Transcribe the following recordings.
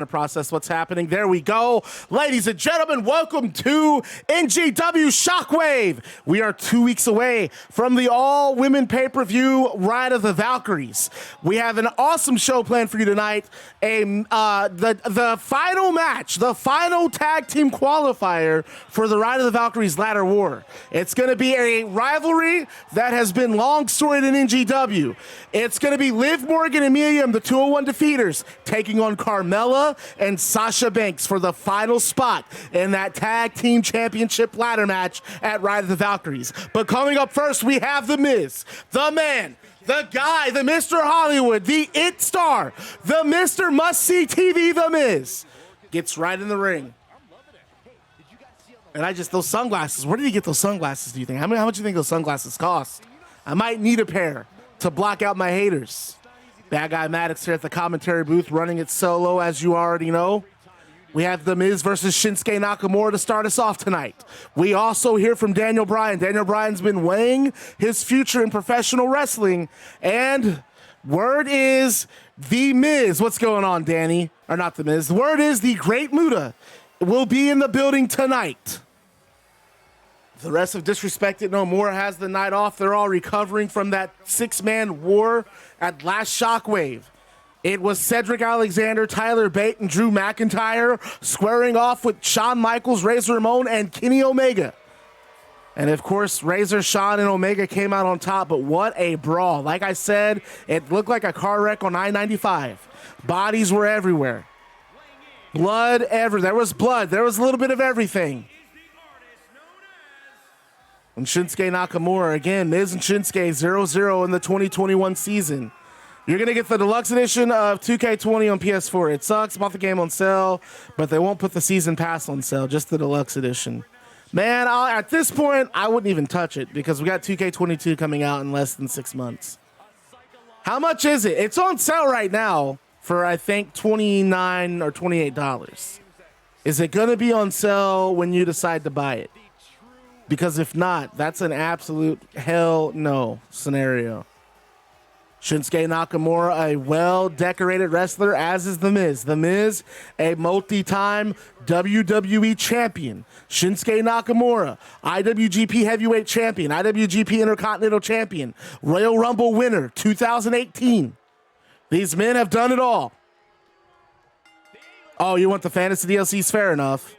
to process what's happening. There we go. Ladies and gentlemen, welcome to NGW Shockwave. We are 2 weeks away from the all-women pay-per-view Ride of the Valkyries. We have an awesome show planned for you tonight. The final match, the final tag team qualifier for the Ride of the Valkyries Ladder War. It's going to be a rivalry that has been long storied in NGW. It's going to be Liv Morgan and Mia Yim, the 201 defeaters, taking on Carmella and Sasha Banks for the final spot in that tag team championship ladder match at Ride of the Valkyries. But coming up first, we have The Miz, the man, the guy, the Mr. Hollywood, the it star, the Mr. Must-See TV, The Miz, gets right in the ring. And those sunglasses, where did he get those sunglasses, do you think? How much do you think those sunglasses cost? I might need a pair to block out my haters. Bad Guy Maddox here at the commentary booth running it solo, as you already know. We have The Miz versus Shinsuke Nakamura to start us off tonight. We also hear from Daniel Bryan. Daniel Bryan's been weighing his future in professional wrestling, and word is The Miz. What's going on, Danny? Or not The Miz. The word is the Great Muta will be in the building tonight. The rest of Disrespected No More has the night off. They're all recovering from that six-man war at last Shockwave. It was Cedric Alexander, Tyler Bate, and Drew McIntyre squaring off with Shawn Michaels, Razor Ramon, and Kenny Omega. And of course, Razor, Shawn, and Omega came out on top, but what a brawl. Like I said, it looked like a car wreck on I-95. Bodies were everywhere. Blood everywhere. There was blood. There was a little bit of everything. And Shinsuke Nakamura, again, Miz and Shinsuke 0-0 in the 2021 season. You're going to get the deluxe edition of 2K20 on PS4. It sucks about the game on sale, but they won't put the season pass on sale, just the deluxe edition. Man, at this point, I wouldn't even touch it because we got 2K22 coming out in less than 6 months. How much is it? It's on sale right now for, I think, $29 or $28. Is it going to be on sale when you decide to buy it? Because if not, that's an absolute hell no scenario. Shinsuke Nakamura, a well-decorated wrestler, as is The Miz. The Miz, a multi-time WWE champion. Shinsuke Nakamura, IWGP Heavyweight Champion, IWGP Intercontinental Champion, Royal Rumble winner, 2018. These men have done it all. Oh, you want the fantasy DLCs? Fair enough.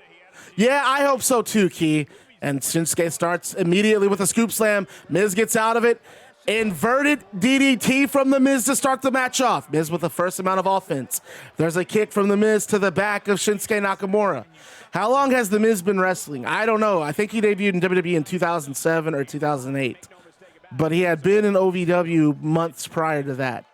Yeah, I hope so too, Key. And Shinsuke starts immediately with a scoop slam. Miz gets out of it. Inverted DDT from The Miz to start the match off. Miz with the first amount of offense. There's a kick from The Miz to the back of Shinsuke Nakamura. How long has The Miz been wrestling? I don't know. I think he debuted in WWE in 2007 or 2008. But he had been in OVW months prior to that.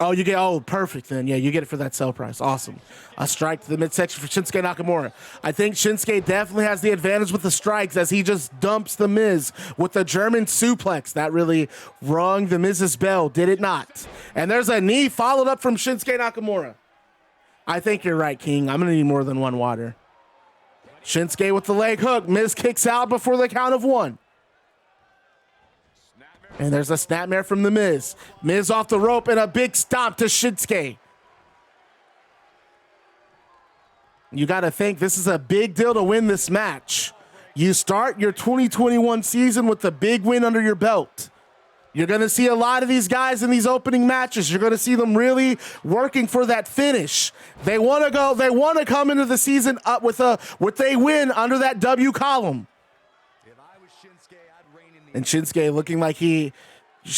Oh, you get, perfect then. Yeah, you get it for that sale price. Awesome. A strike to the midsection for Shinsuke Nakamura. I think Shinsuke definitely has the advantage with the strikes as he just dumps The Miz with the German suplex. That really rung The Miz's bell, did it not? And there's a knee followed up from Shinsuke Nakamura. I think you're right, King. I'm going to need more than one water. Shinsuke with the leg hook. Miz kicks out before the count of one. And there's a snapmare from The Miz. Miz off the rope and a big stomp to Shinsuke. You got to think this is a big deal to win this match. You start your 2021 season with the big win under your belt. You're going to see a lot of these guys in these opening matches. You're going to see them really working for that finish. They want to go. They want to come into the season up with a win under that W column. And Shinsuke looking like he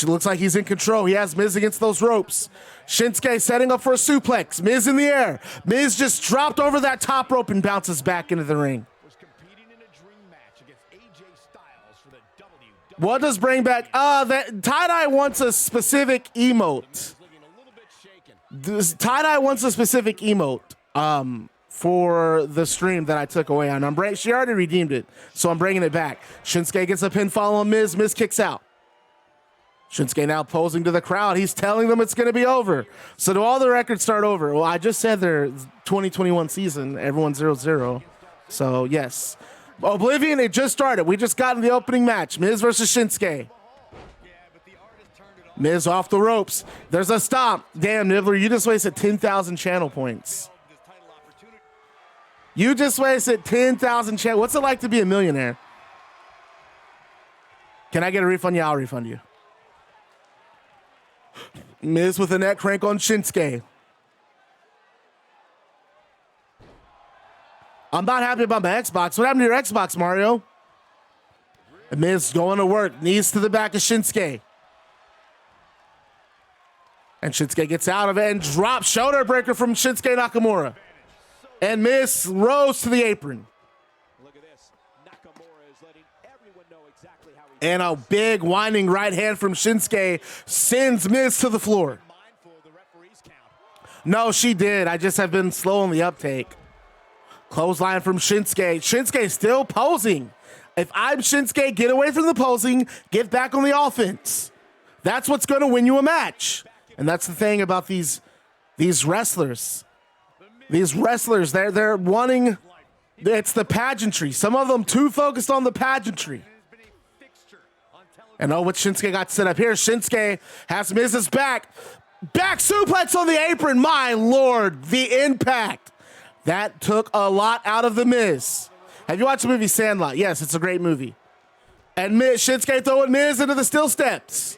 looks like he's in control. He has Miz against those ropes. Shinsuke setting up for a suplex. Miz in the air. Miz just dropped over that top rope and bounces back into the ring. What does bring back? That Tie-Dye wants a specific emote. Tie-Dye wants a specific emote. For the stream that I took away on. She already redeemed it, so I'm bringing it back. Shinsuke gets a pinfall on Miz. Miz kicks out. Shinsuke now posing to the crowd. He's telling them it's going to be over. So do all the records start over? Well, I just said their 2021 season, everyone's 0-0. So, yes. Oblivion, it just started. We just got in the opening match. Miz versus Shinsuke. Miz off the ropes. There's a stomp. Damn, Nibbler, you just wasted 10,000 channel points. You just wasted 10,000 channel. What's it like to be a millionaire? Can I get a refund? Yeah, I'll refund you. Miz with a neck crank on Shinsuke. I'm not happy about my Xbox. What happened to your Xbox, Mario? Miz going to work. Knees to the back of Shinsuke. And Shinsuke gets out of it and drops shoulder breaker from Shinsuke Nakamura. And Miz rose to the apron. Look at this. Nakamura is letting everyone know exactly how and a big winding right hand from Shinsuke sends Miz to the floor. No, she did. I just have been slow on the uptake. Clothesline from Shinsuke. Shinsuke still posing. If I'm Shinsuke, get away from the posing. Get back on the offense. That's what's going to win you a match. And that's the thing about these wrestlers. These wrestlers, they're wanting, it's the pageantry. Some of them too focused on the pageantry. And oh, what Shinsuke got set up here. Shinsuke has Miz's back. Back suplex on the apron. My Lord, the impact. That took a lot out of the Miz. Have you watched the movie Sandlot? Yes, it's a great movie. And Shinsuke throwing Miz into the still steps.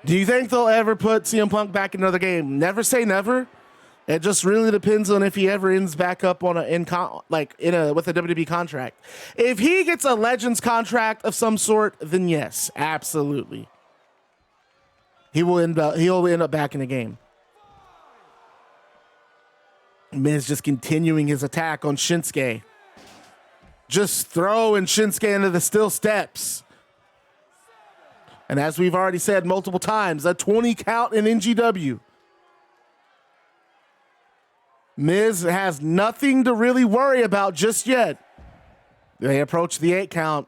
Do you think they'll ever put CM Punk back in another game? Never say never. It just really depends on if he ever ends back up on with a WWE contract. If he gets a Legends contract of some sort, then yes, absolutely. He'll end up back in the game. Miz just continuing his attack on Shinsuke. Just throwing Shinsuke into the still steps. And as we've already said multiple times, a 20 count in NGW. Miz has nothing to really worry about just yet. They approach the 8 count.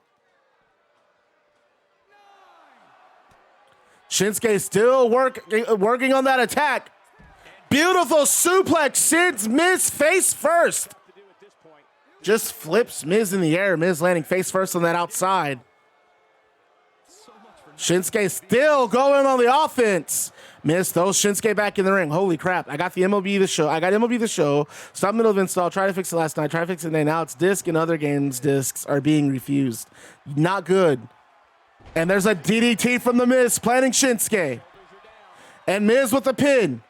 Shinsuke still working on that attack. Beautiful suplex sends Miz face first. Just flips Miz in the air. Miz landing face first on that outside. Shinsuke still going on the offense. Miz throws Shinsuke back in the ring. Holy crap. I got the MLB The Show. I got MLB The Show. Stop middle of install. Try to fix it last night. Try to fix it today. Now it's disc and other games discs are being refused. Not good. And there's a DDT from the Miz planting Shinsuke. And Miz with the pin.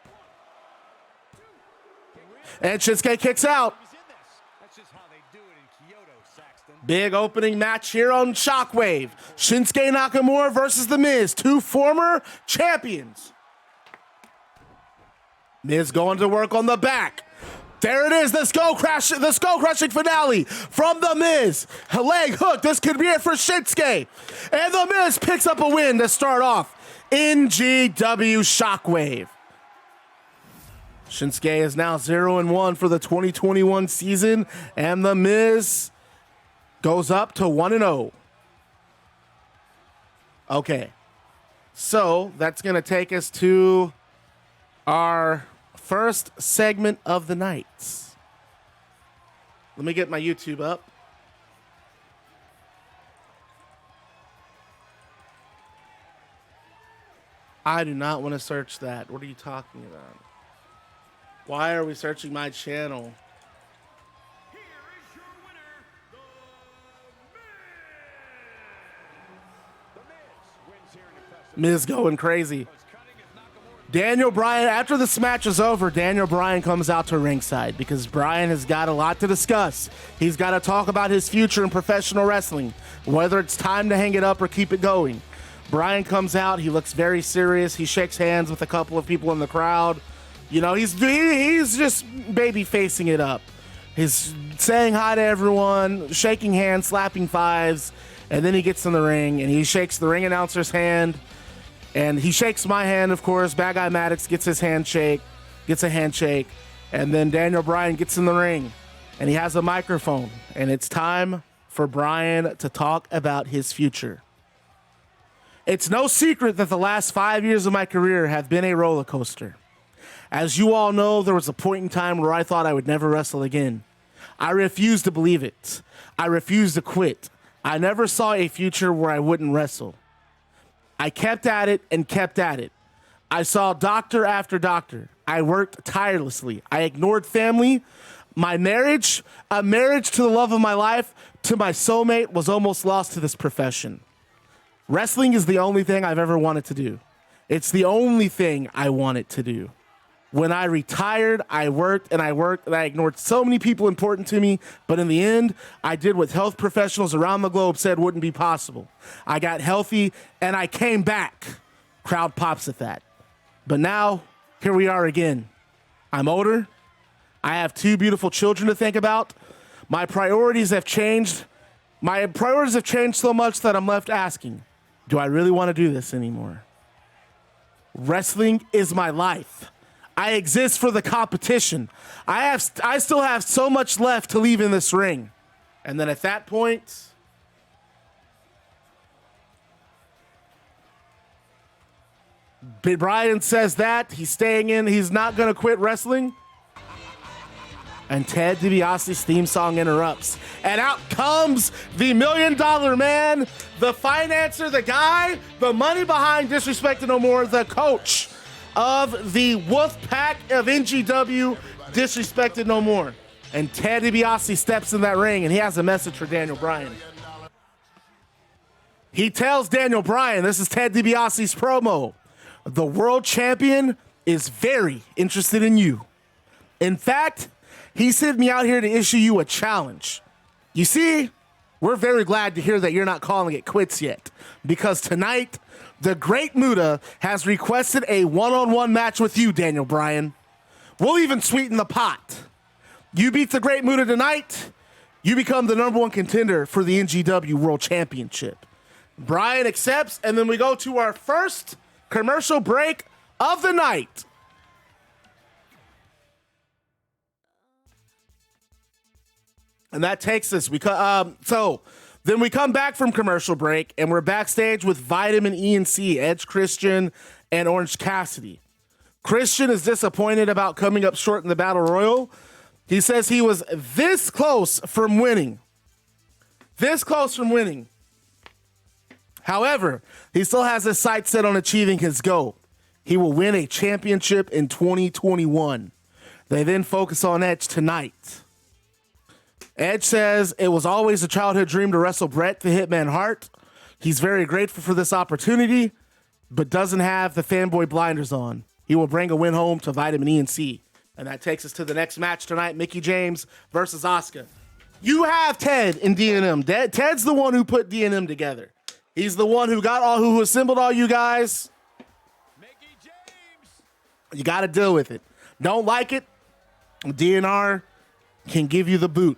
And Shinsuke kicks out. Big opening match here on Shockwave. Shinsuke Nakamura versus The Miz, 2 former champions. Miz going to work on the back. There it is, the skull crushing finale from The Miz. A leg hook, this could be it for Shinsuke. And The Miz picks up a win to start off NGW Shockwave. Shinsuke is now 0-1 for the 2021 season, and The Miz goes up to 1-0. Okay, so that's going to take us to our first segment of the night. Let me get my YouTube up. I do not want to search that. What are you talking about? Why are we searching my channel? Miz going crazy. Daniel Bryan, after this match is over, Daniel Bryan comes out to ringside because Bryan has got a lot to discuss. He's got to talk about his future in professional wrestling, whether it's time to hang it up or keep it going. Bryan comes out. He looks very serious. He shakes hands with a couple of people in the crowd. You know, he's just baby facing it up. He's saying hi to everyone, shaking hands, slapping fives, and then he gets in the ring and he shakes the ring announcer's hand. And he shakes my hand, of course. Bad Guy Maddox gets a handshake. And then Daniel Bryan gets in the ring. And he has a microphone. And it's time for Bryan to talk about his future. It's no secret that the last 5 years of my career have been a roller coaster. As you all know, there was a point in time where I thought I would never wrestle again. I refused to believe it. I refused to quit. I never saw a future where I wouldn't wrestle. I kept at it and kept at it. I saw doctor after doctor. I worked tirelessly. I ignored family. My marriage, a marriage to the love of my life, to my soulmate, was almost lost to this profession. Wrestling is the only thing I've ever wanted to do. It's the only thing I wanted to do. When I retired, I worked and I worked and I ignored so many people important to me. But in the end, I did what health professionals around the globe said wouldn't be possible. I got healthy and I came back. Crowd pops at that. But now, here we are again. I'm older. I have 2 beautiful children to think about. My priorities have changed. My priorities have changed so much that I'm left asking, do I really want to do this anymore? Wrestling is my life. I exist for the competition. I still have so much left to leave in this ring. And then at that point, Bryan says that he's staying in. He's not going to quit wrestling. And Ted DiBiase's theme song interrupts. And out comes the $1 Million Man, the financer, the guy, the money behind Disrespected No More, the coach of the Wolf Pack of NGW, Disrespected No More. And Ted DiBiase steps in that ring and he has a message for Daniel Bryan. He tells Daniel Bryan, this is Ted DiBiase's promo, the world champion is very interested in you. In fact, he sent me out here to issue you a challenge. You see, we're very glad to hear that you're not calling it quits yet, because tonight, the Great Muta has requested a one-on-one match with you, Daniel Bryan. We'll even sweeten the pot. You beat the Great Muta tonight, you become the #1 contender for the NGW World Championship. Bryan accepts, and then we go to our first commercial break of the night. And that takes us, then we come back from commercial break and we're backstage with Vitamin E and C, Edge Christian and Orange Cassidy. Christian is disappointed about coming up short in the Battle Royal. He says he was this close from winning. This close from winning. However, he still has his sights set on achieving his goal. He will win a championship in 2021. They then focus on Edge tonight. Edge says it was always a childhood dream to wrestle Bret the Hitman Hart. He's very grateful for this opportunity, but doesn't have the fanboy blinders on. He will bring a win home to Vitamin E and C. And that takes us to the next match tonight, Mickie James versus Asuka. You have Ted in D&M. Ted's the one who put D&M together. He's the one who assembled all you guys. Mickie James. You got to deal with it. Don't like it, DNR can give you the boot.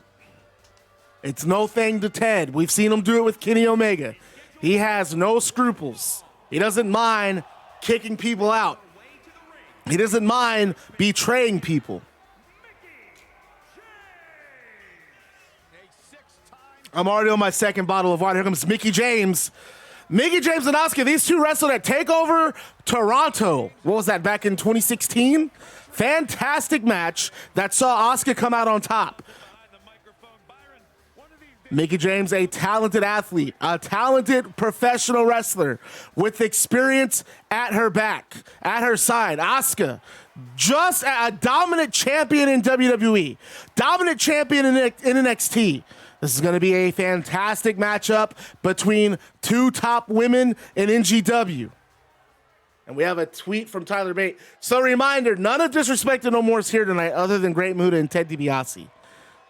It's no thing to Ted. We've seen him do it with Kenny Omega. He has no scruples. He doesn't mind kicking people out. He doesn't mind betraying people. I'm already on my second bottle of water. Here comes Mickie James. Mickie James and Asuka, these two wrestled at TakeOver Toronto. What was that, back in 2016? Fantastic match that saw Asuka come out on top. Mickie James, a talented athlete, a talented professional wrestler with experience at her back, at her side. Asuka, just a dominant champion in WWE, dominant champion in NXT. This is going to be a fantastic matchup between two top women in NGW. And we have a tweet from Tyler Bate. So reminder, none of Disrespected No More is here tonight other than Great Muta and Ted DiBiase.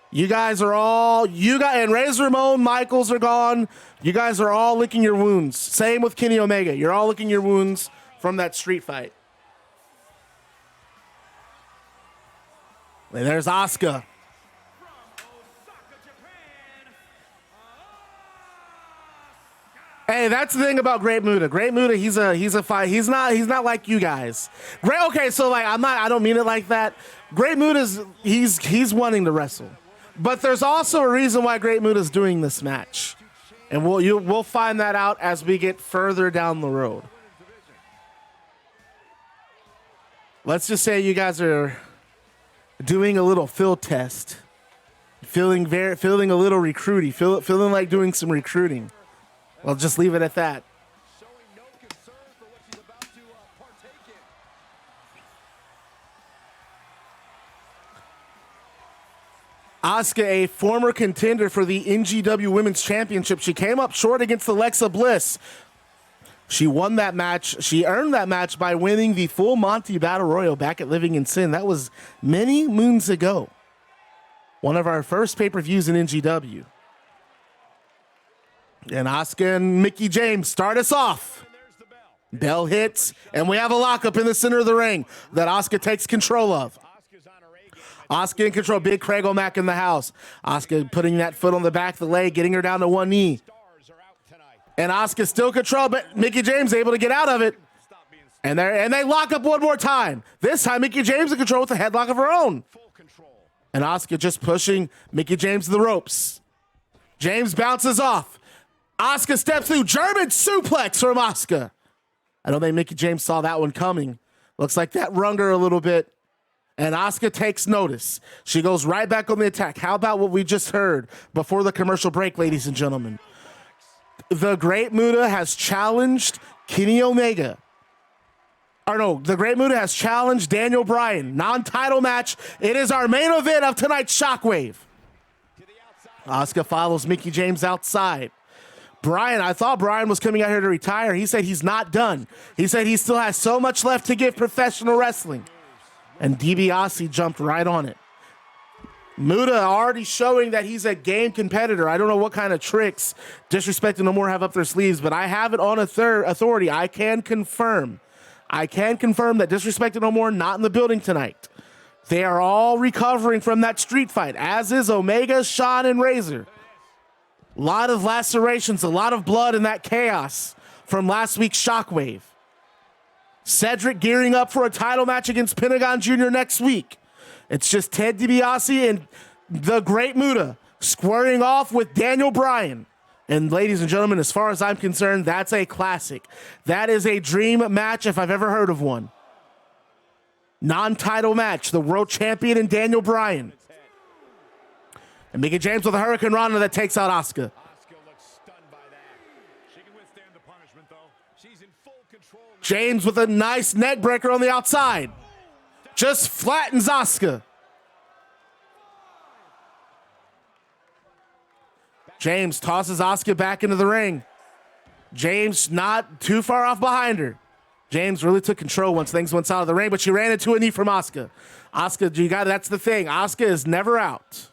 And Razor Ramon, Michaels are gone. You guys are all licking your wounds. Same with Kenny Omega. You're all licking your wounds from that street fight. And there's Asuka. Hey, that's the thing about Great Muta. Great Muta, he's a fight. He's not like you guys. Okay, so like I don't mean it like that. Great Muta's he's wanting to wrestle. But there's also a reason why Great Muta's doing this match. And we'll find that out as we get further down the road. Let's just say you guys are doing a little field test. Feeling a little recruity, feeling like doing some recruiting. Well, just leave it at that. Asuka, a former contender for the NGW Women's Championship. She came up short against Alexa Bliss. She won that match. She earned that match by winning the full Monty Battle Royal back at Living in Sin. That was many moons ago. One of our first pay-per-views in NGW. And Asuka and Mickie James start us off. Bell hits, and we have a lockup in the center of the ring that Asuka takes control of. Asuka in control. Big Craig O'Mac in the house. Asuka putting that foot on the back of the leg, getting her down to one knee. And Asuka still control, but Mickie James able to get out of it. And they lock up one more time. This time, Mickie James in control with a headlock of her own. And Asuka just pushing Mickie James to the ropes. James bounces off. Asuka steps through. German suplex from Asuka. I don't think Mickie James saw that one coming. Looks like that rung her a little bit. And Asuka takes notice. She goes right back on the attack. How about what we just heard before the commercial break, ladies and gentlemen? The Great Muta has challenged Kenny Omega. Or no, the Great Muta has challenged Daniel Bryan. Non-title match. It is our main event of tonight's Shockwave. Asuka follows Mickie James outside. Bryan, I thought Bryan was coming out here to retire. He said he's not done. He said he still has so much left to give professional wrestling. And DiBiase jumped right on it. Muta already showing that he's a game competitor. I don't know what kind of tricks Disrespect No More have up their sleeves, but I have it on authority. I can confirm that Disrespect No More not in the building tonight. They are all recovering from that street fight, as is Omega, Shawn, and Razor. A lot of lacerations, a lot of blood in that chaos from last week's Shockwave. Cedric gearing up for a title match against Pentagon Jr. next week. It's just Ted DiBiase and the Great Muta squaring off with Daniel Bryan. And ladies and gentlemen, as far as I'm concerned, that's a classic. That is a dream match if I've ever heard of one. Non-title match, the world champion and Daniel Bryan. And Mickie James with a Hurricane Rana that takes out Asuka. James with a nice neck breaker on the outside. Just flattens Asuka. James tosses Asuka back into the ring. James not too far off behind her. James really took control once things went out of the ring, but she ran into a knee from Asuka. Asuka, that's the thing. Asuka is never out.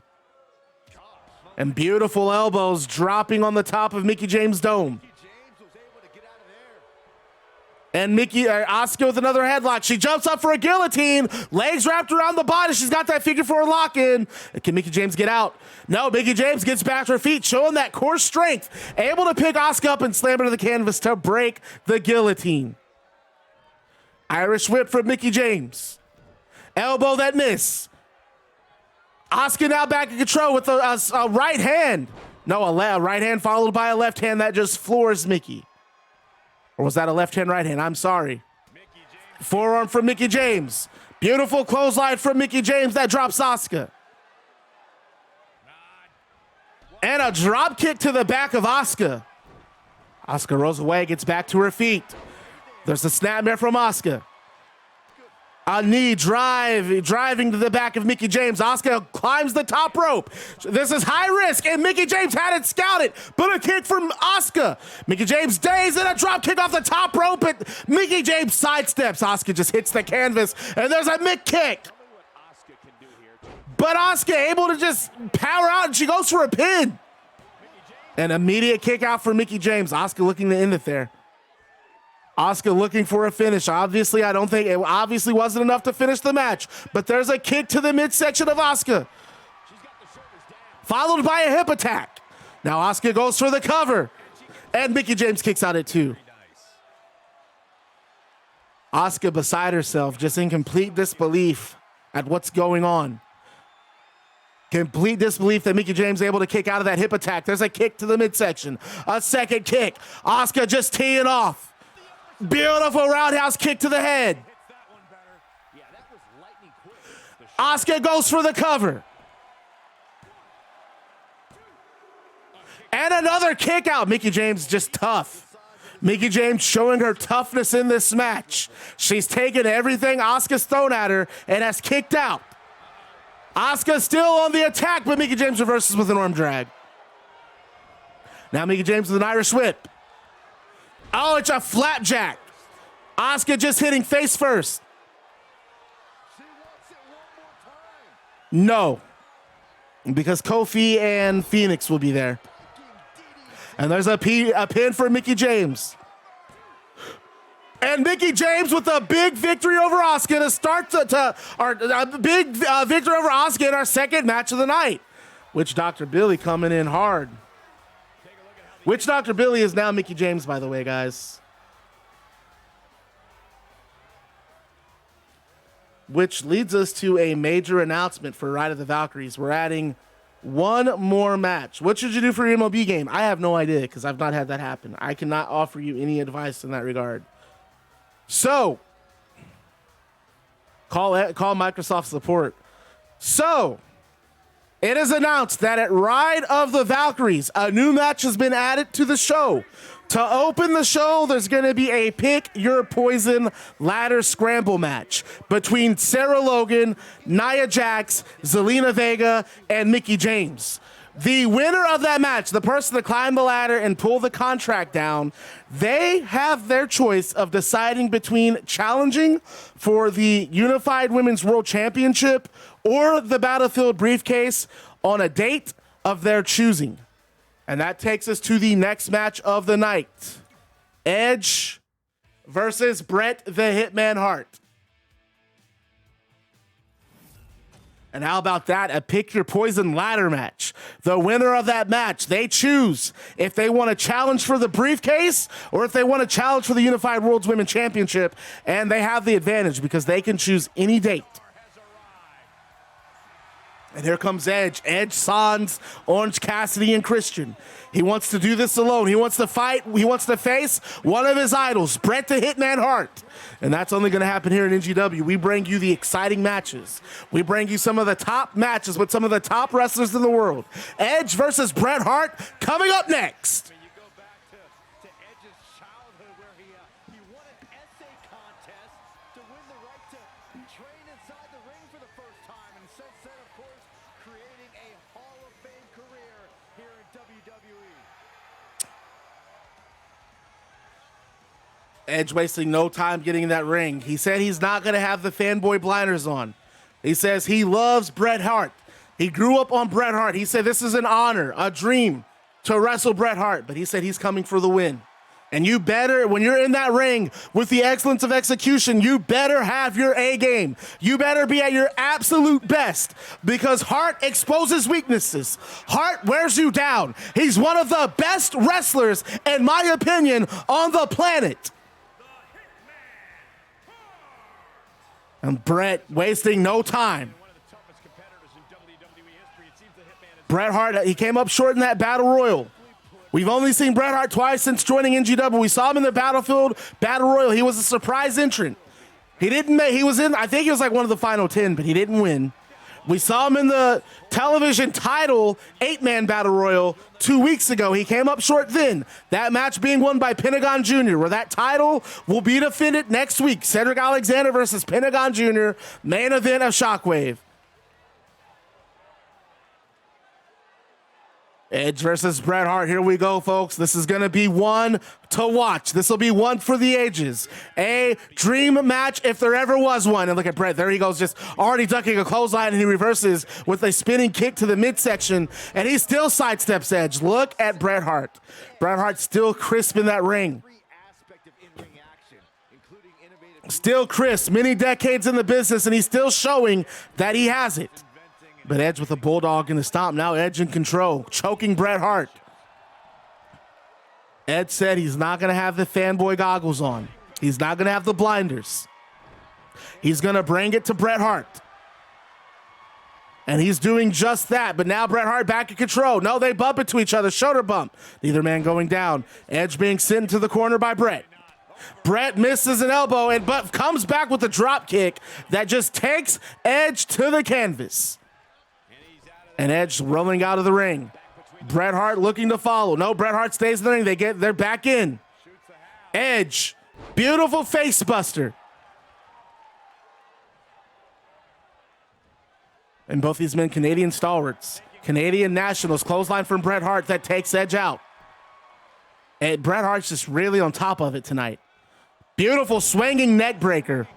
And beautiful elbows dropping on the top of Mickie James' dome. And Asuka with another headlock. She jumps up for a guillotine. Legs wrapped around the body. She's got that figure four lock in. Can Mickie James get out? No, Mickie James gets back to her feet, showing that core strength. Able to pick Asuka up and slam her to the canvas to break the guillotine. Irish whip from Mickie James. Elbow that miss. Asuka now back in control with a right hand. No, a right hand followed by a left hand that just floors Mickie. Or was that a left hand, right hand? I'm sorry. Forearm from Mickie James. Beautiful clothesline from Mickie James that drops Asuka. And a drop kick to the back of Asuka. Asuka rolls away, gets back to her feet. There's a snapmare from Asuka. A knee driving to the back of Mickie James. Asuka climbs the top rope. This is high risk, and Mickie James had it scouted, but a kick from Asuka. Mickie James dazed and a drop kick off the top rope, but Mickie James sidesteps. Asuka just hits the canvas, and there's a Mick kick. But Asuka able to just power out, and she goes for a pin. An immediate kick out for Mickie James. Asuka looking to end it there. Asuka looking for a finish. Obviously, I don't think it obviously wasn't enough to finish the match, but there's a kick to the midsection of Asuka, followed by a hip attack. Now Asuka goes for the cover, and Mickie James kicks out at 2. Asuka beside herself, just in complete disbelief at what's going on. Complete disbelief that Mickie James able to kick out of that hip attack. There's a kick to the midsection. A second kick. Asuka just teeing off. Beautiful roundhouse kick to the head. Asuka goes for the cover. And another kick out. Mickie James just tough. Mickie James showing her toughness in this match. She's taken everything Asuka's thrown at her and has kicked out. Asuka still on the attack, but Mickie James reverses with an arm drag. Now Mickie James with an Irish whip. Oh, it's a flapjack. Asuka just hitting face first. No, because Kofi and Phoenix will be there. And there's a pin for Mickie James. And Mickie James with a big victory over Asuka to start a big victory over Asuka in our second match of the night. Witch Dr. Billy coming in hard. Witch Dr. Billy is now Mickie James, by the way, guys. Which leads us to a major announcement for Ride of the Valkyries. We're adding one more match. What should you do for your MLB game? I have no idea because I've not had that happen. I cannot offer you any advice in that regard. So, call Microsoft support. So, it is announced that at Ride of the Valkyries, a new match has been added to the show. To open the show, there's going to be a Pick Your Poison ladder scramble match between Sarah Logan, Nia Jax, Zelina Vega, and Mickie James. The winner of that match, the person to climb the ladder and pull the contract down, they have their choice of deciding between challenging for the Unified Women's World Championship or the Battlefield briefcase on a date of their choosing. And that takes us to the next match of the night. Edge versus Bret the Hitman Hart. And how about that? A Pick Your Poison ladder match. The winner of that match, they choose if they want to challenge for the briefcase or if they want to challenge for the Unified World Women's Championship. And they have the advantage because they can choose any date. And here comes Edge. Edge, Sans, Orange Cassidy, and Christian. He wants to do this alone. He wants to fight. He wants to face one of his idols, Bret the Hitman Hart. And that's only going to happen here in NGW. We bring you the exciting matches. We bring you some of the top matches with some of the top wrestlers in the world. Edge versus Bret Hart coming up next. You go back to Edge's childhood where he won an essay contest to win the right to train inside the ring for the first time. And since then, of course, creating a Hall of Fame career here in WWE. Edge wasting no time getting in that ring. He said he's not going to have the fanboy blinders on. He says he loves Bret Hart. He grew up on Bret Hart. He said this is an honor, a dream to wrestle Bret Hart, but he said he's coming for the win. And you better, when you're in that ring with the excellence of execution, you better have your A game. You better be at your absolute best because Hart exposes weaknesses. Hart wears you down. He's one of the best wrestlers, in my opinion, on the planet. And Bret wasting no time. Bret Hart, he came up short in that battle royal. We've only seen Bret Hart twice since joining NGW. We saw him in the Battlefield Battle Royal. He was a surprise entrant. He didn't make, he was in, I think he was like one of the final 10, but he didn't win. We saw him in the television title 8-man Battle Royal 2 weeks ago. He came up short then. That match being won by Pentagon Jr., where that title will be defended next week. Cedric Alexander versus Pentagon Jr., main event of Shockwave. Edge versus Bret Hart. Here we go, folks. This is going to be one to watch. This will be one for the ages. A dream match if there ever was one. And look at Bret. There he goes, just already ducking a clothesline, and he reverses with a spinning kick to the midsection, and he still sidesteps Edge. Look at Bret Hart. Bret Hart still crisp in that ring. Still crisp. Many decades in the business, and he's still showing that he has it. But Edge with a bulldog in the stomp. Now Edge in control, choking Bret Hart. Edge said he's not going to have the fanboy goggles on. He's not going to have the blinders. He's going to bring it to Bret Hart. And he's doing just that. But now Bret Hart back in control. No, they bump into each other. Shoulder bump. Neither man going down. Edge being sent into the corner by Bret. Bret misses an elbow but comes back with a drop kick that just takes Edge to the canvas. And Edge rolling out of the ring. Bret Hart looking to follow. No, Bret Hart stays in the ring. They're back in. Edge, beautiful face buster. And both these men, Canadian stalwarts. Canadian nationals, clothesline from Bret Hart that takes Edge out. And Bret Hart's just really on top of it tonight. Beautiful swinging neck breaker.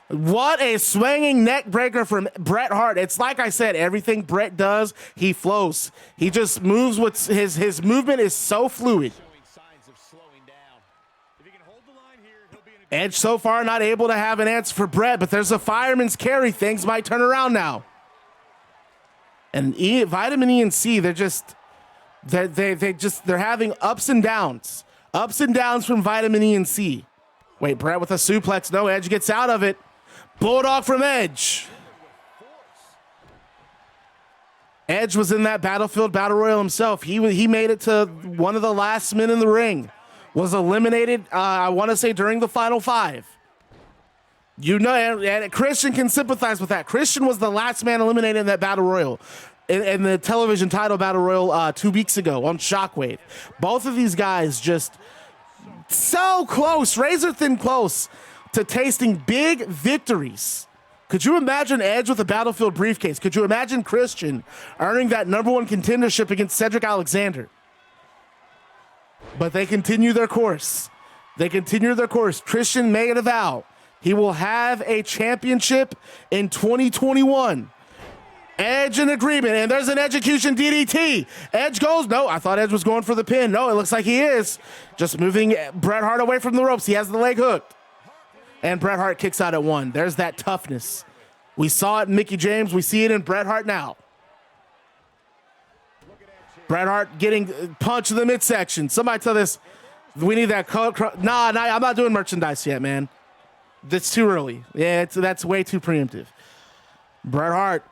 What a swinging neck breaker from Bret Hart. It's like I said, everything Bret does, he flows. He just moves with his movement is so fluid. Edge so far not able to have an answer for Bret, but there's a fireman's carry. Things might turn around now. And Vitamin E and C, they're having ups and downs. Ups and downs from Vitamin E and C. Wait, Bret with a suplex. No, Edge gets out of it. Bulldog from Edge. Edge was in that Battlefield Battle Royal himself. He made it to one of the last men in the ring. Was eliminated, I want to say, during the Final 5. You know, and Christian can sympathize with that. Christian was the last man eliminated in that Battle Royal, in the television title Battle Royal 2 weeks ago on Shockwave. Both of these guys just so close, razor thin close to tasting big victories. Could you imagine Edge with a Battlefield briefcase? Could you imagine Christian earning that #1 contendership against Cedric Alexander? But they continue their course. Christian made a vow. He will have a championship in 2021. Edge in agreement, and there's an execution DDT. Edge goes, no, I thought Edge was going for the pin. No, it looks like he is. Just moving Bret Hart away from the ropes. He has the leg hooked. And Bret Hart kicks out at 1. There's that toughness. We saw it in Mickie James. We see it in Bret Hart now. Bret Hart getting punched in the midsection. Somebody tell this, we need that. Nah, I'm not doing merchandise yet, man. That's too early. Yeah, that's way too preemptive. Bret Hart,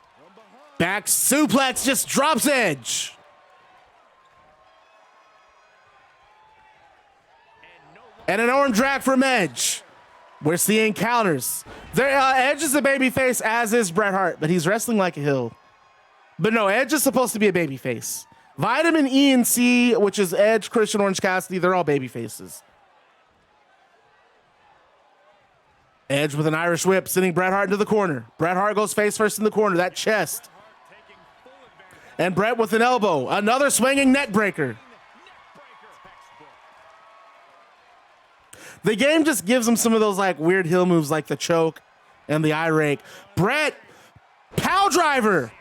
back suplex, just drops Edge. And an arm drag from Edge. We're seeing counters. Edge is a babyface, as is Bret Hart, but he's wrestling like a heel. But no, Edge is supposed to be a babyface. Vitamin E and C, which is Edge, Christian, Orange Cassidy, they're all baby faces. Edge with an Irish whip, sending Bret Hart into the corner. Bret Hart goes face first in the corner, that chest. And Bret with an elbow, another swinging neck breaker. The game just gives him some of those like weird heel moves like the choke and the eye rake. Bret, pow driver,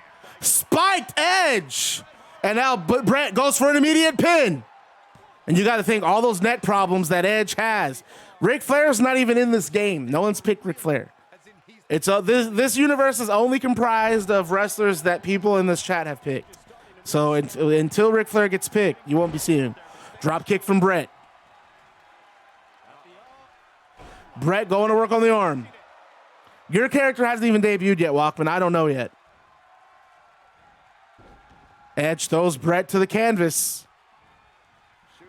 spiked Edge. And now Bret goes for an immediate pin. And you got to think all those neck problems that Edge has. Ric Flair's not even in this game. No one's picked Ric Flair. It's this universe is only comprised of wrestlers that people in this chat have picked. So until Ric Flair gets picked, you won't be seeing him. Drop kick from Bret. Bret going to work on the arm. Your character hasn't even debuted yet, Walkman. I don't know yet. Edge throws Bret to the canvas.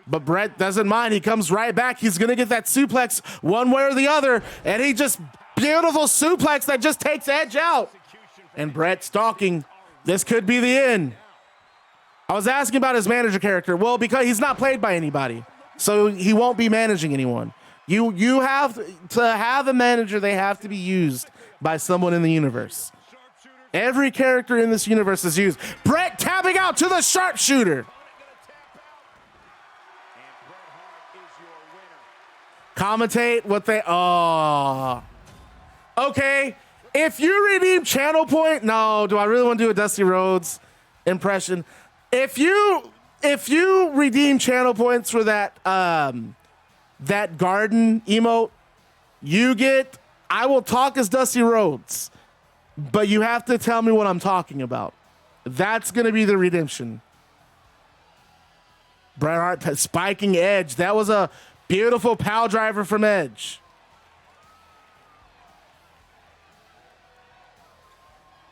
But Bret doesn't mind. He comes right back. He's going to get that suplex one way or the other. And he just, beautiful suplex that just takes Edge out. And Bret stalking. This could be the end. I was asking about his manager character. Well, because he's not played by anybody. So he won't be managing anyone. You have to have a manager. They have to be used by someone in the universe. Every character in this universe is used. Bret tapping out to the sharpshooter. Commentate what they... Oh. Okay. If you redeem channel point... No, do I really want to do a Dusty Rhodes impression? If you redeem channel points for that that garden emote, you get... I will talk as Dusty Rhodes, but you have to tell me what I'm talking about. That's going to be the redemption. Bret Hart spiking Edge. That was a beautiful power driver from Edge.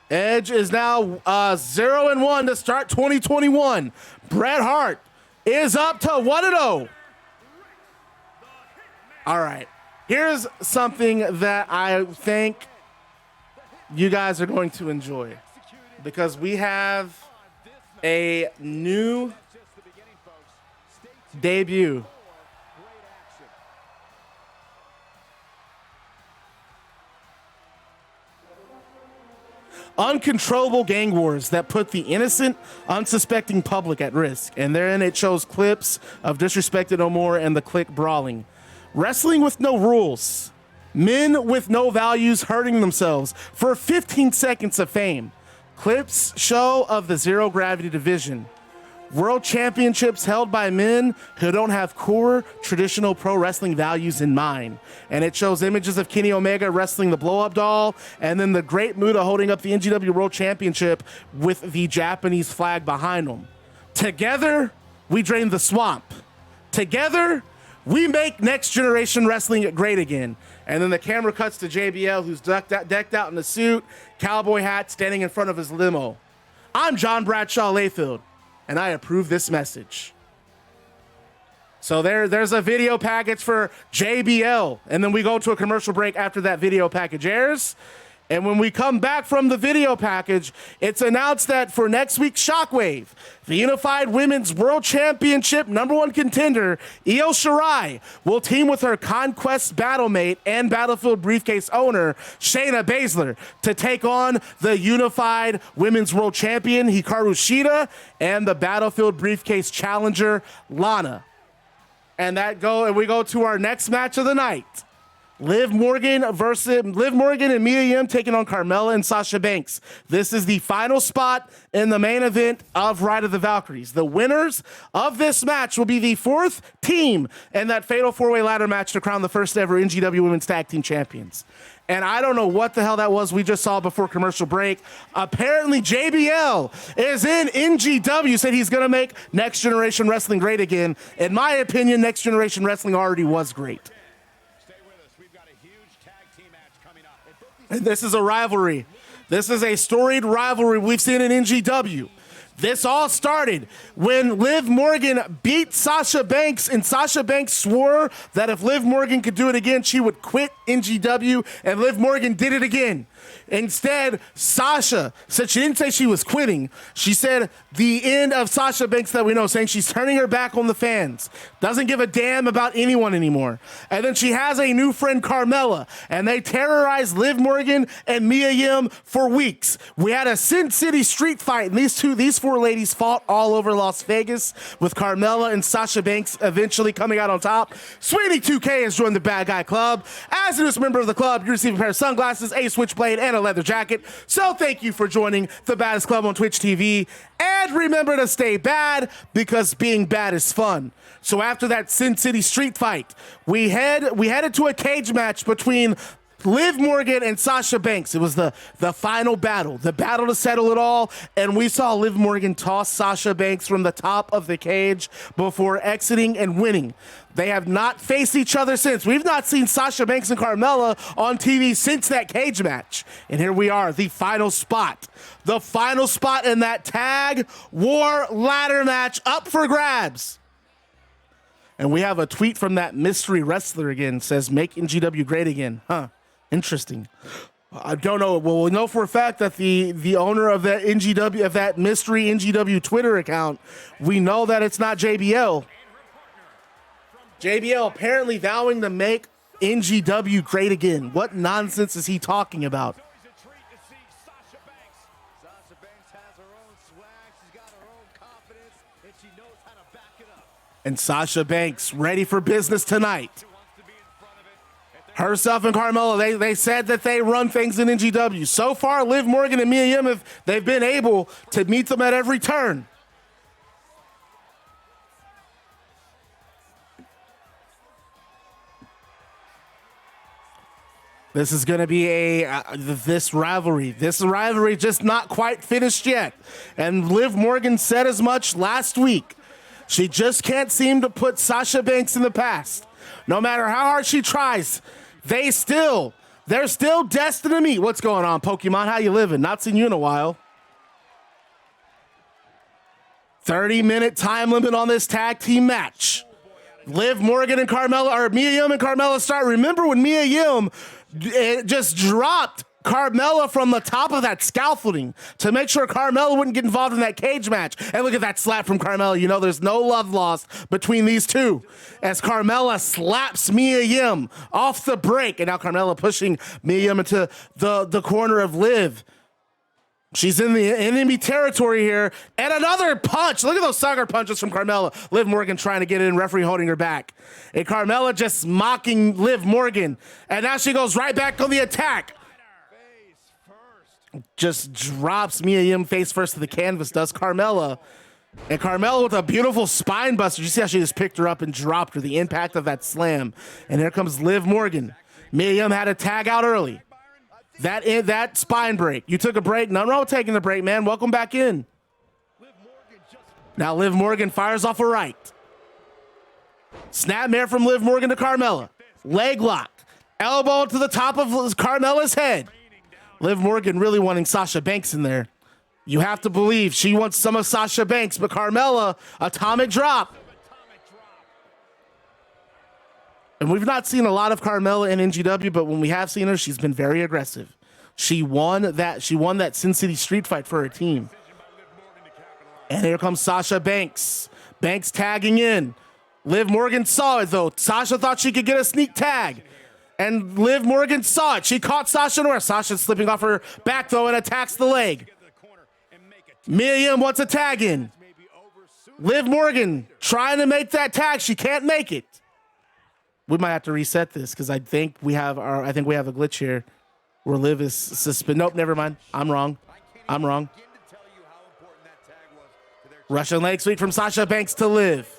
Edge is now 0-1 to start 2021. Bret Hart is up to 1-0. All right. Here's something that I think you guys are going to enjoy, because we have a new debut. uncontrollable gang wars that put the innocent, unsuspecting public at risk. And therein it shows clips of Disrespected No More and the Clique brawling. Wrestling with no rules. Men with no values hurting themselves for 15 seconds of fame. Clips show of the Zero Gravity division. World championships held by men who don't have core traditional pro wrestling values in mind. And it shows images of Kenny Omega wrestling the blow-up doll, and then the Great Muta holding up the NGW World Championship with the Japanese flag behind them. Together, we drain the swamp. Together, we make next generation wrestling great again. And then the camera cuts to JBL, who's decked out in a suit, cowboy hat, standing in front of his limo. I'm John Bradshaw Layfield, and I approve this message. So there's a video package for JBL, and then we go to a commercial break after that video package airs. And when we come back from the video package, it's announced that for next week's Shockwave, the Unified Women's World Championship #1 contender, Io Shirai, will team with her Conquest battlemate and Battlefield briefcase owner, Shayna Baszler, to take on the Unified Women's World Champion, Hikaru Shida, and the Battlefield briefcase challenger, Lana. And we go to our next match of the night. Liv Morgan and Mia Yim taking on Carmella and Sasha Banks. This is the final spot in the main event of Ride of the Valkyries. The winners of this match will be the 4th team in that fatal 4-way ladder match to crown the first ever NGW Women's Tag Team Champions. And I don't know what the hell that was we just saw before commercial break. Apparently JBL is in NGW, said he's going to make Next Generation Wrestling great again. In my opinion, Next Generation Wrestling already was great. And this is a rivalry. This is a storied rivalry we've seen in NGW. This all started when Liv Morgan beat Sasha Banks, and Sasha Banks swore that if Liv Morgan could do it again, she would quit NGW, and Liv Morgan did it again. Instead, Sasha said she didn't say she was quitting. She said the end of Sasha Banks that we know, saying she's turning her back on the fans, doesn't give a damn about anyone anymore. And then she has a new friend, Carmella, and they terrorized Liv Morgan and Mia Yim for weeks. We had a Sin City street fight, and these 4 ladies fought all over Las Vegas, with Carmella and Sasha Banks eventually coming out on top. Sweetie 2K has joined the Bad Guy Club. As a newest member of the club, you receive a pair of sunglasses, a switchblade, and a leather jacket. So thank you for joining the Baddest Club on Twitch TV. And remember to stay bad, because being bad is fun. So after that Sin City street fight, we headed to a cage match between Liv Morgan and Sasha Banks. It was the final battle, the battle to settle it all. And we saw Liv Morgan toss Sasha Banks from the top of the cage before exiting and winning. They have not faced each other since. We've not seen Sasha Banks and Carmella on TV since that cage match. And here we are, the final spot. The final spot in that tag war ladder match up for grabs. And we have a tweet from that mystery wrestler again. Says, make NGW great again. Huh. Interesting. I don't know. Well, we know for a fact that the owner of that NGW, of that mystery NGW Twitter account, we know that it's not JBL. JBL apparently vowing to make NGW great again. What nonsense is he talking about? Sasha Banks has her own swag, she's got her own confidence, and she knows how to back it up. And Sasha Banks ready for business tonight. Herself and Carmella, they said that they run things in NGW. So far, Liv Morgan and Mia Yim, they've been able to meet them at every turn. This is going to be this rivalry just not quite finished yet. And Liv Morgan said as much last week. She just can't seem to put Sasha Banks in the past. No matter how hard she tries, they're still destined to meet. What's going on, Pokemon? How you living? Not seen you in a while. 30-minute time limit on this tag team match. Liv Morgan and Carmella, or Mia Yim and Carmella start. Remember when Mia Yim just dropped Carmella from the top of that scaffolding to make sure Carmella wouldn't get involved in that cage match. And look at that slap from Carmella. You know there's no love lost between these two. As Carmella slaps Mia Yim off the break. And now Carmella pushing Mia Yim into the corner of Liv. She's in the enemy territory here. And another punch. Look at those sucker punches from Carmella. Liv Morgan trying to get in, referee holding her back. And Carmella just mocking Liv Morgan. And now she goes right back on the attack. Just drops Mia Yim face first to the canvas, does Carmella. And Carmella with a beautiful spine buster. You see how she just picked her up and dropped her, the impact of that slam. And here comes Liv Morgan. Mia Yim had a tag out early. That spine break. You took a break. Nothing wrong with taking the break, man. Welcome back in. Now Liv Morgan fires off a right. Snapmare from Liv Morgan to Carmella. Leg lock. Elbow to the top of Carmella's head. Liv Morgan really wanting Sasha Banks in there. You have to believe she wants some of Sasha Banks, but Carmella, atomic drop. And we've not seen a lot of Carmella in NGW, but when we have seen her, she's been very aggressive. She won that Sin City street fight for her team. And here comes Sasha Banks. Banks tagging in. Liv Morgan saw it, though. Sasha thought she could get a sneak tag. And Liv Morgan saw it. She caught Sasha North. Sasha slipping off her back, though, and attacks the leg. Mia Yim wants a tag in. Liv Morgan trying to make that tag. She can't make it. We might have to reset this because I think we have a glitch here where Liv is suspended. Nope, never mind. I'm wrong. Russian leg sweep from Sasha Banks to Liv.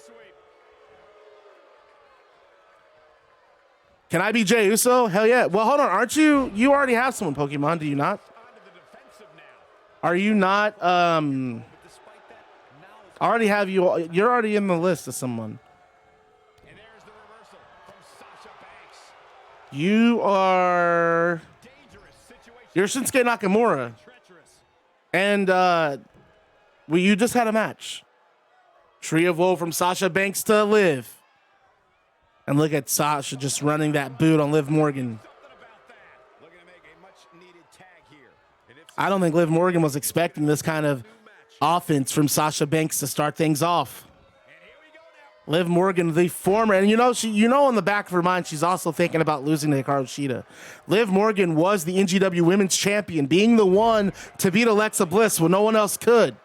Can I be Jey Uso? Hell yeah. Well, hold on. Aren't you? You already have someone, Pokemon. Do you not? Are you not? I already have you. You're already in the list of someone. You are. You're Shinsuke Nakamura. And you just had a match. Tree of Woe from Sasha Banks to Liv. And look at Sasha just running that boot on Liv Morgan. I don't think Liv Morgan was expecting this kind of offense from Sasha Banks to start things off. Liv Morgan, the former, and in the back of her mind, she's also thinking about losing to Hikaru Shida. Liv Morgan was the NGW Women's Champion, being the one to beat Alexa Bliss when no one else could.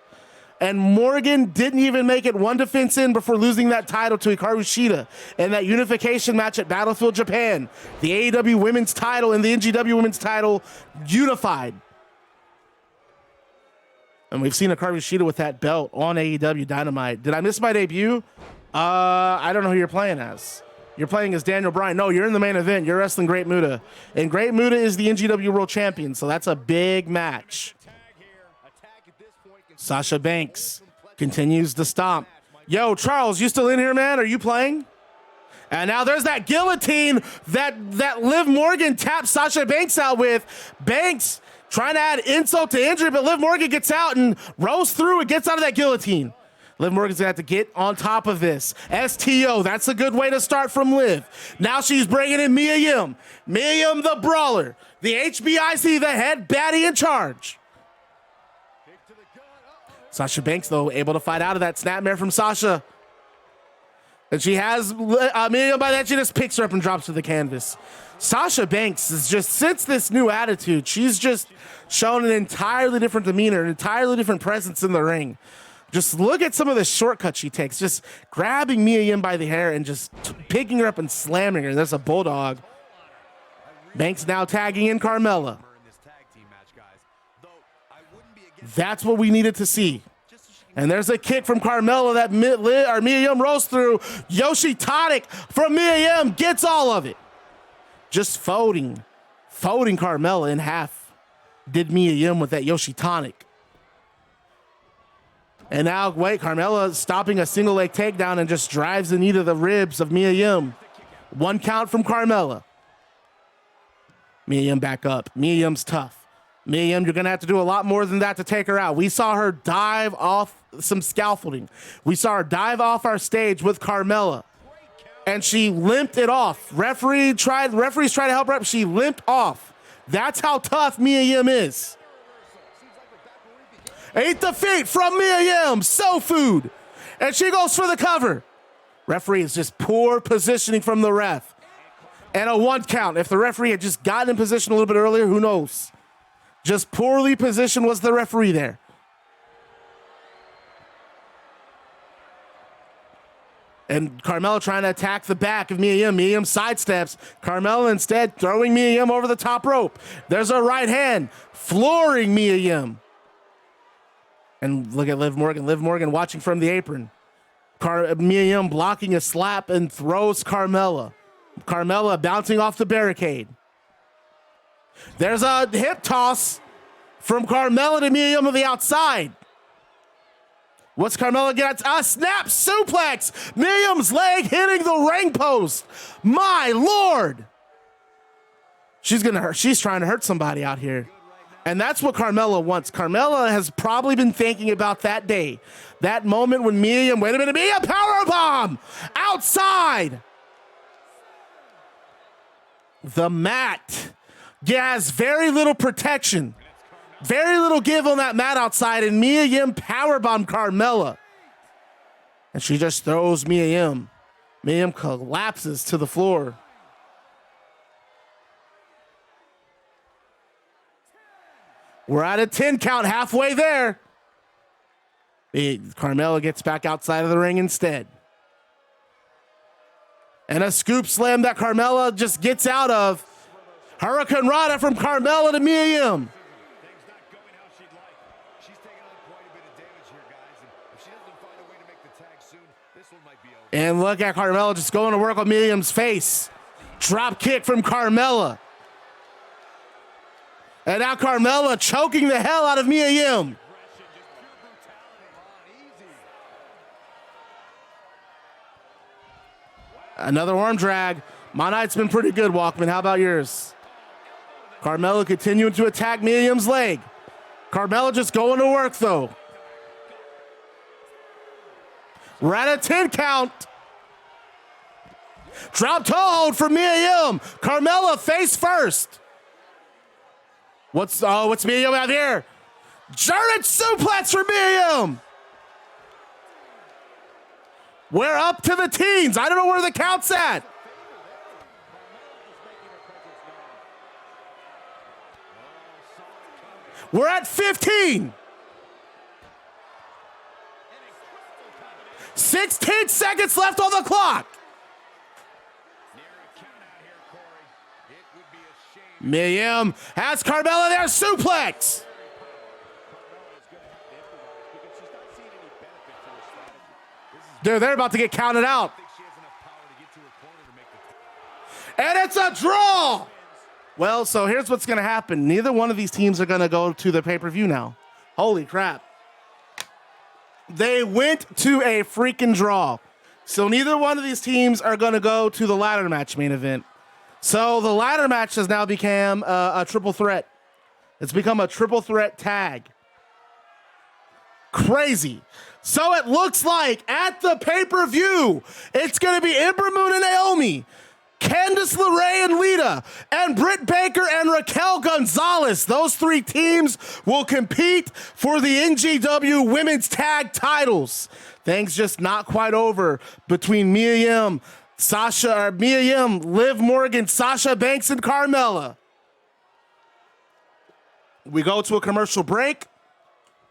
And Morgan didn't even make it one defense in before losing that title to Hikaru Shida in that unification match at Battlefield Japan. The AEW Women's title and the NGW Women's title unified. And we've seen Hikaru Shida with that belt on AEW Dynamite. Did I miss my debut? I don't know who you're playing as. You're playing as Daniel Bryan. No, you're in the main event. You're wrestling Great Muta. And Great Muta is the NGW World Champion, so that's a big match. Sasha Banks continues to stomp. Yo, Charles, you still in here, man? Are you playing? And now there's that guillotine that Liv Morgan tapped Sasha Banks out with. Banks trying to add insult to injury, but Liv Morgan gets out and rolls through and gets out of that guillotine. Liv Morgan's going to have to get on top of this. STO, that's a good way to start from Liv. Now she's bringing in Mia Yim. Mia Yim, the brawler. The HBIC, the head baddie in charge. Sasha Banks, though, able to fight out of that snapmare from Sasha. And she has Mia Yim by that. She just picks her up and drops to the canvas. Sasha Banks is just, since this new attitude, she's just shown an entirely different demeanor, an entirely different presence in the ring. Just look at some of the shortcuts she takes, just grabbing Mia Yim by the hair and just picking her up and slamming her. There's a bulldog. Banks now tagging in Carmella. That's what we needed to see. And there's a kick from Carmella that Mia Yim rolls through. Yoshi Tonic from Mia Yim gets all of it. Just folding Carmella in half. Did Mia Yim with that Yoshi Tonic. And now, wait, Carmella stopping a single leg takedown and just drives the knee to the ribs of Mia Yim. One count from Carmella. Mia Yim back up. Mia Yim's tough. Mia Yim, you're going to have to do a lot more than that to take her out. We saw her dive off some scaffolding. We saw her dive off our stage with Carmella. And she limped it off. Referees tried to help her up. She limped off. That's how tough Mia Yim is. Ate the feet from Mia Yim. So food. And she goes for the cover. Referee is just poor positioning from the ref. And a one count. If the referee had just gotten in position a little bit earlier, who knows? Just poorly positioned was the referee there. And Carmella trying to attack the back of Mia Yim. Mia Yim sidesteps. Carmella instead throwing Mia Yim over the top rope. There's a right hand flooring Mia Yim. And look at Liv Morgan. Liv Morgan watching from the apron. Mia Yim blocking a slap and throws Carmella. Carmella bouncing off the barricade. There's a hip toss from Carmella to Mia Yim on the outside. What's Carmella get? A snap suplex. Mia Yim's leg hitting the ring post. My Lord. She's trying to hurt somebody out here. And that's what Carmella wants. Carmella has probably been thinking about that day. That moment when Mia Yim, wait a minute, Mia, powerbomb outside. The mat has very little protection. Very little give on that mat outside, and Mia Yim powerbombed Carmella. And she just throws Mia Yim. Mia Yim collapses to the floor. We're at a 10 count, halfway there. Carmella gets back outside of the ring instead. And a scoop slam that Carmella just gets out of. Hurricane Rana from Carmella to Mia Yim. And look at Carmella just going to work on Mia Yim's face. Drop kick from Carmella. And now Carmella choking the hell out of Mia Yim. Another arm drag. My night's been pretty good, Walkman. How about yours? Carmella continuing to attack Mia Yim's leg. Carmella just going to work, though. We're at a 10 count. Drop toe hold for Mia Yim. Carmella face first. What's Mia Yim out here? German suplex for Mia Yim. We're up to the teens. I don't know where the count's at. We're at 15. 16 seconds left on the clock. Mia Yim has Carmella there, suplex. Dude, they're about to get counted out. And it's a draw. Well, so here's what's going to happen. Neither one of these teams are going to go to the pay-per-view now. Holy crap. They went to a freaking draw. So neither one of these teams are going to go to the ladder match main event. So the ladder match has now become a triple threat. It's become a triple threat tag. Crazy. So it looks like at the pay-per-view, it's going to be Ember Moon and Naomi, Candice LeRae and Lita, and Britt Baker and Raquel Gonzalez. Those three teams will compete for the NGW Women's Tag titles. Things just not quite over between Mia Yim, Liv Morgan, Sasha Banks, and Carmella. We go to a commercial break,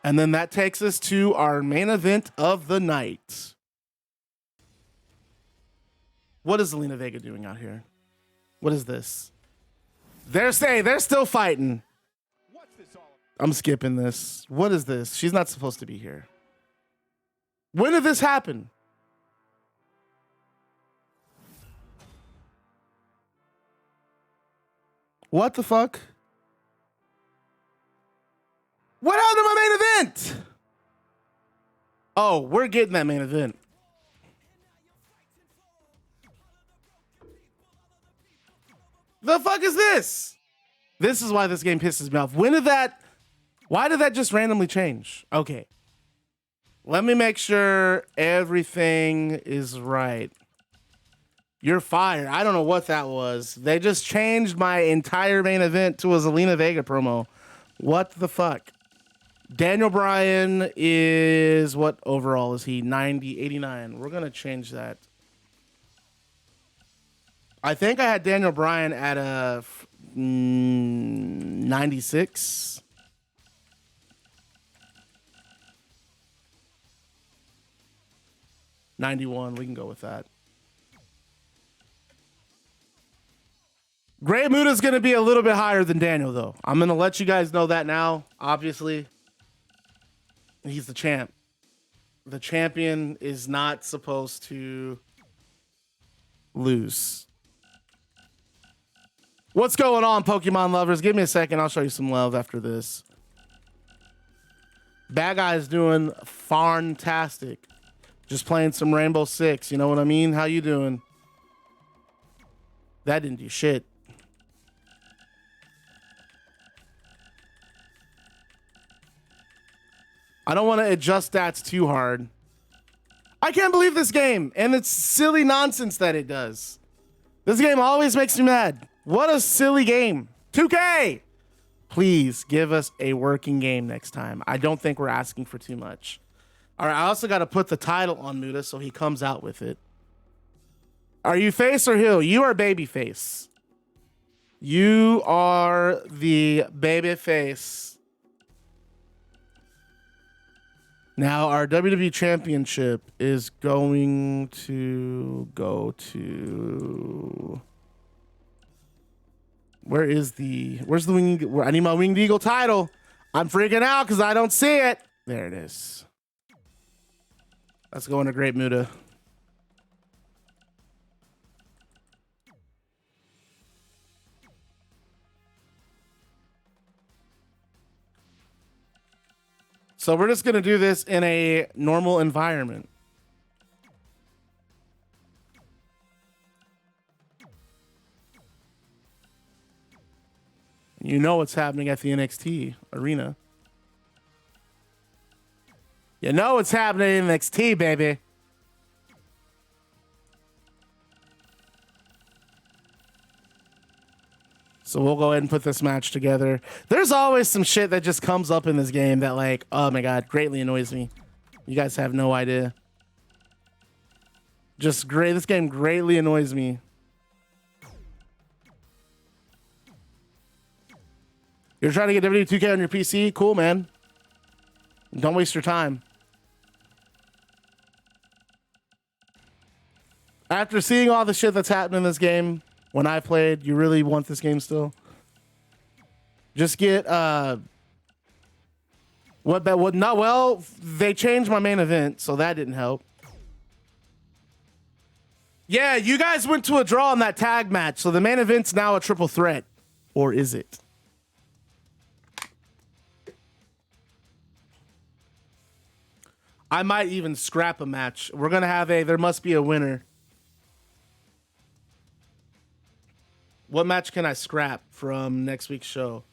and then that takes us to our main event of the night. What is Zelina Vega doing out here? What is this? They're still fighting. I'm skipping this. What is this? She's not supposed to be here. When did this happen? What the fuck? What happened to my main event? Oh, we're getting that main event. The fuck is this? This is why this game pisses me off. Why did that just randomly change? Okay. Let me make sure everything is right. You're fired. I don't know what that was. They just changed my entire main event to a Zelina Vega promo. What the fuck? Daniel Bryan is, what overall is he? 90, 89. We're going to change that. I think I had Daniel Bryan at a 96. '91. We can go with that. Great Muta is going to be a little bit higher than Daniel, though. I'm going to let you guys know that now. Obviously, he's the champ. The champion is not supposed to lose. What's going on, Pokemon lovers? Give me a second. I'll show you some love after this. Bad guy is doing fantastic. Just playing some Rainbow Six. You know what I mean? How you doing? That didn't do shit. I don't want to adjust stats too hard. I can't believe this game and it's silly nonsense that it does. This game always makes me mad. What a silly game. 2K! Please give us a working game next time. I don't think we're asking for too much. All right, I also got to put the title on Muta so he comes out with it. Are you face or heel? You are baby face. You are the baby face. Now, our WWE Championship is going to go to... Where's the winged... I need my Winged Eagle title. I'm freaking out because I don't see it. There it is. Let's go into Great Muta. So we're just going to do this in a normal environment. You know what's happening at the NXT arena. You know what's happening in NXT, baby. So we'll go ahead and put this match together. There's always some shit that just comes up in this game that, like, oh my God, greatly annoys me. You guys have no idea. Just great. This game greatly annoys me. You're trying to get WWE 2K on your PC? Cool, man. Don't waste your time. After seeing all the shit that's happened in this game, when I played, you really want this game still? Just get well, they changed my main event, so that didn't help. Yeah, you guys went to a draw on that tag match, so the main event's now a triple threat. Or is it? I might even scrap a match. We're gonna have there must be a winner. What match can I scrap from next week's show?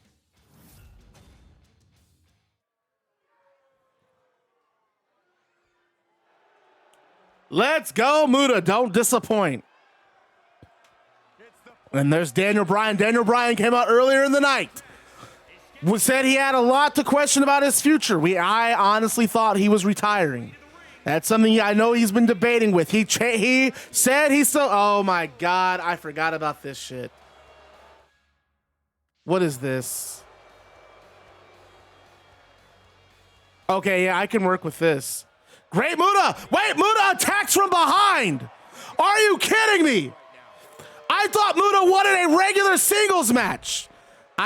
Let's go, Muta. Don't disappoint. And there's Daniel Bryan. Daniel Bryan came out earlier in the night. Said he had a lot to question about his future. I honestly thought he was retiring. That's something I know he's been debating with. He said he's still... Oh, my God. I forgot about this shit. What is this? Okay, yeah, I can work with this. Great Muta! Wait, Muta attacks from behind! Are you kidding me? I thought Muta wanted a regular singles match.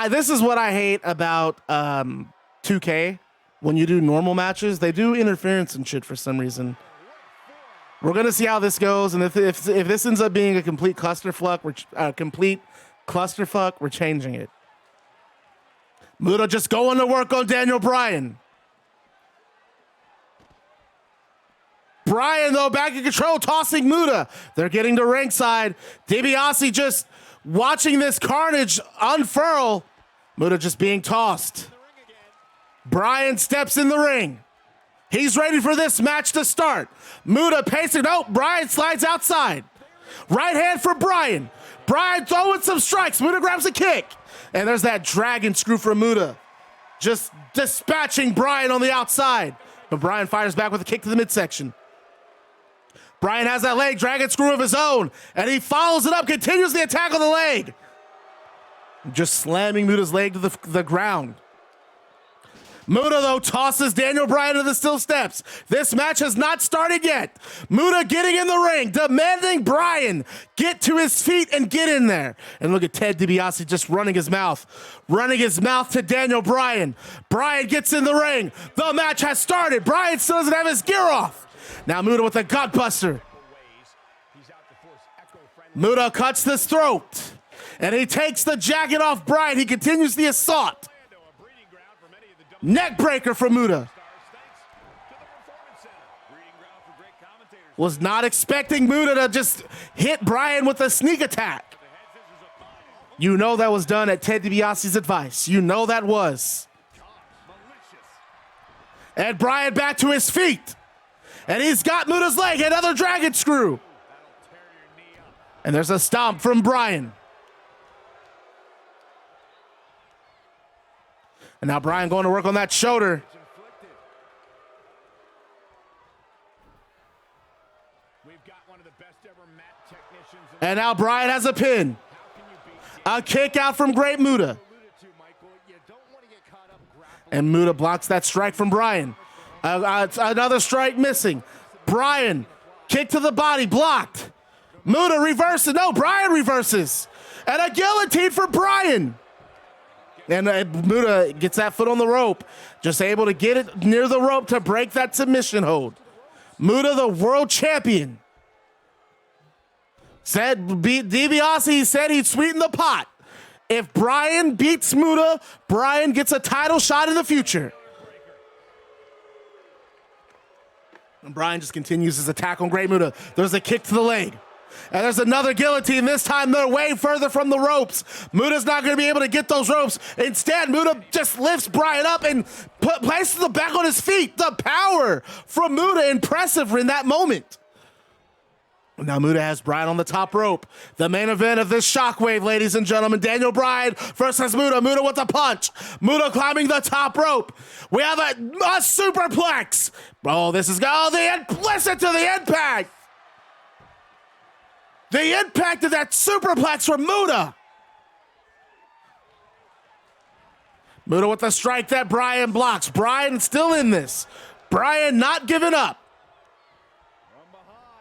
This is what I hate about 2K. When you do normal matches, they do interference and shit for some reason. We're gonna see how this goes, and if this ends up being a complete clusterfuck, we're changing it. Muta just going to work on Daniel Bryan. Bryan, though, back in control, tossing Muta. They're getting to ringside. DiBiase just watching this carnage unfurl. Muta just being tossed. Bryan steps in the ring. He's ready for this match to start. Muta pacing. Oh, Bryan slides outside. Right hand for Bryan. Bryan throwing some strikes. Muta grabs a kick. And there's that dragon screw from Muta. Just dispatching Bryan on the outside. But Bryan fires back with a kick to the midsection. Bryan has that leg dragon screw of his own. And he follows it up, continues the attack on the leg. Just slamming Muta's leg to the ground. Muta, though, tosses Daniel Bryan to the steel steps. This match has not started yet. Muta getting in the ring, demanding Bryan get to his feet and get in there. And look at Ted DiBiase just running his mouth to Daniel Bryan. Bryan gets in the ring. The match has started. Bryan still doesn't have his gear off. Now Muta with a gutbuster. Muta cuts his throat. And he takes the jacket off Bryan. He continues the assault. Neck breaker for Muta. Was not expecting Muta to just hit Bryan with a sneak attack. You know that was done at Ted DiBiase's advice. You know that was. And Bryan back to his feet. And he's got Muta's leg, another dragon screw. And there's a stomp from Bryan. And now Bryan going to work on that shoulder. And now Bryan has a pin. A kick out from Great Muta. And Muta blocks that strike from Bryan. Another strike missing. Bryan, kick to the body, blocked. Muta reverses. No, Bryan reverses. And a guillotine for Bryan. And Muta gets that foot on the rope. Just able to get it near the rope to break that submission hold. Muta, the world champion. DiBiase said he'd sweeten the pot. If Bryan beats Muta, Bryan gets a title shot in the future. And Bryan just continues his attack on Great Muta. There's a kick to the leg. And there's another guillotine. This time they're way further from the ropes. Muta's not going to be able to get those ropes. Instead, Muta just lifts Bryan up and places him back on his feet. The power from Muta, impressive in that moment. Now Muta has Bryan on the top rope. The main event of this Shockwave, ladies and gentlemen. Daniel Bryan versus Muta. Muta with a punch. Muta climbing the top rope. We have a superplex. Oh, this is listen to the impact. The impact of that superplex from Muta. Muta with the strike that Bryan blocks. Bryan still in this. Bryan not giving up.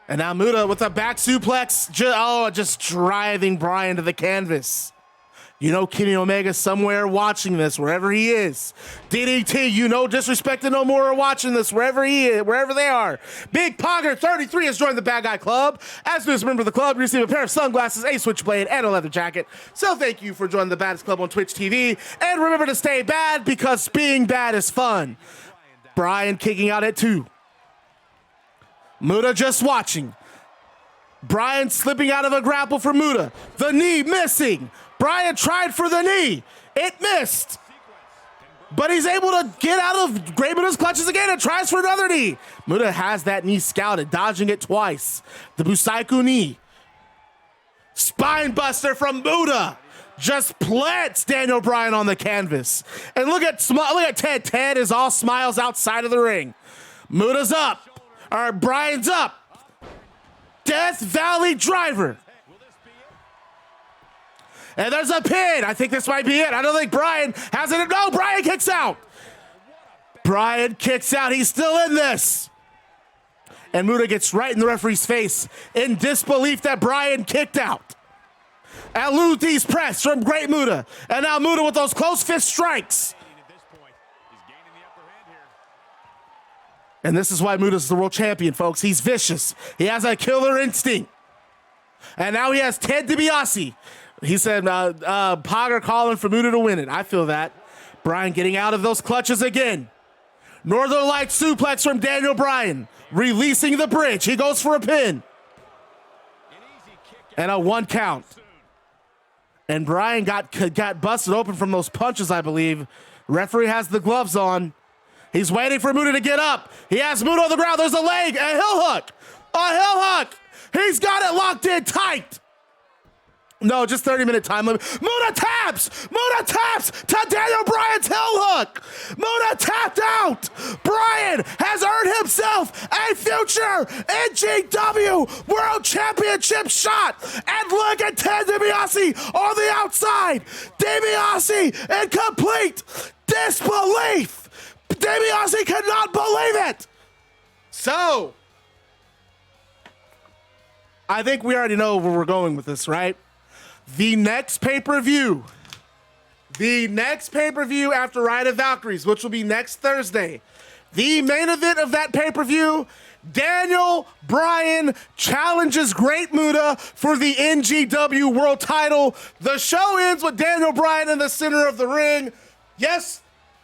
And now Muta with a back suplex. Just driving Bryan to the canvas. You know Kenny Omega somewhere watching this, wherever he is. DDT, you know Disrespect and No More are watching this, wherever he is, wherever they are. Big Pogger 33 has joined the Bad Guy Club. As newest member of the club, you receive a pair of sunglasses, a switchblade, and a leather jacket. So thank you for joining the Baddest Club on Twitch TV. And remember to stay bad, because being bad is fun. Bryan kicking out at 2. Muta just watching. Bryan slipping out of a grapple for Muta. The knee missing. Bryan tried for the knee. It missed. But he's able to get out of Great Muta's clutches again and tries for another knee. Muta has that knee scouted, dodging it twice. The Busaiku knee. Spine buster from Muta. Just plants Daniel Bryan on the canvas. And look at Ted. Ted is all smiles outside of the ring. Muta's up. Bryan's up. Death Valley Driver. And there's a pin. I think this might be it. I don't think Bryan has it. No, Bryan kicks out. Bryan kicks out. He's still in this. And Muta gets right in the referee's face in disbelief that Bryan kicked out. Eludes press from Great Muta. And now Muta with those close fist strikes. And this is why Muta's the world champion, folks. He's vicious. He has a killer instinct. And now he has Ted DiBiase. He said, Pogger calling for Muta to win it. I feel that. Bryan getting out of those clutches again. Northern Light suplex from Daniel Bryan. Releasing the bridge. He goes for a pin. And a 1 count. And Bryan got busted open from those punches, I believe. Referee has the gloves on. He's waiting for Muta to get up. He has Muta on the ground. There's a leg, a heel hook. A heel hook. He's got it locked in tight. No, just 30-minute time limit. Muta taps! Muta taps to Daniel Bryan's heel hook! Muta tapped out! Bryan has earned himself a future NGW World Championship shot! And look at Ted DiBiase on the outside! DiBiase in complete disbelief! DiBiase cannot believe it! So, I think we already know where we're going with this, right? The next pay-per-view after Ride of Valkyries, which will be next Thursday, the main event of that pay-per-view, Daniel Bryan challenges Great Muta for the NGW World title. The show ends with Daniel Bryan in the center of the ring. Yes,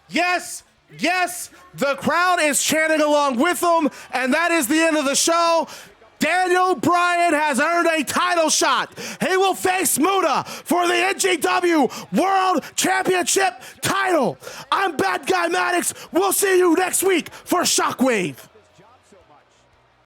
yes, yes, the crowd is chanting along with them, and that is the end of the show. Daniel Bryan has earned a title shot. He will face Muta for the NGW World Championship title. I'm Bad Guy Maddox. We'll see you next week for Shockwave.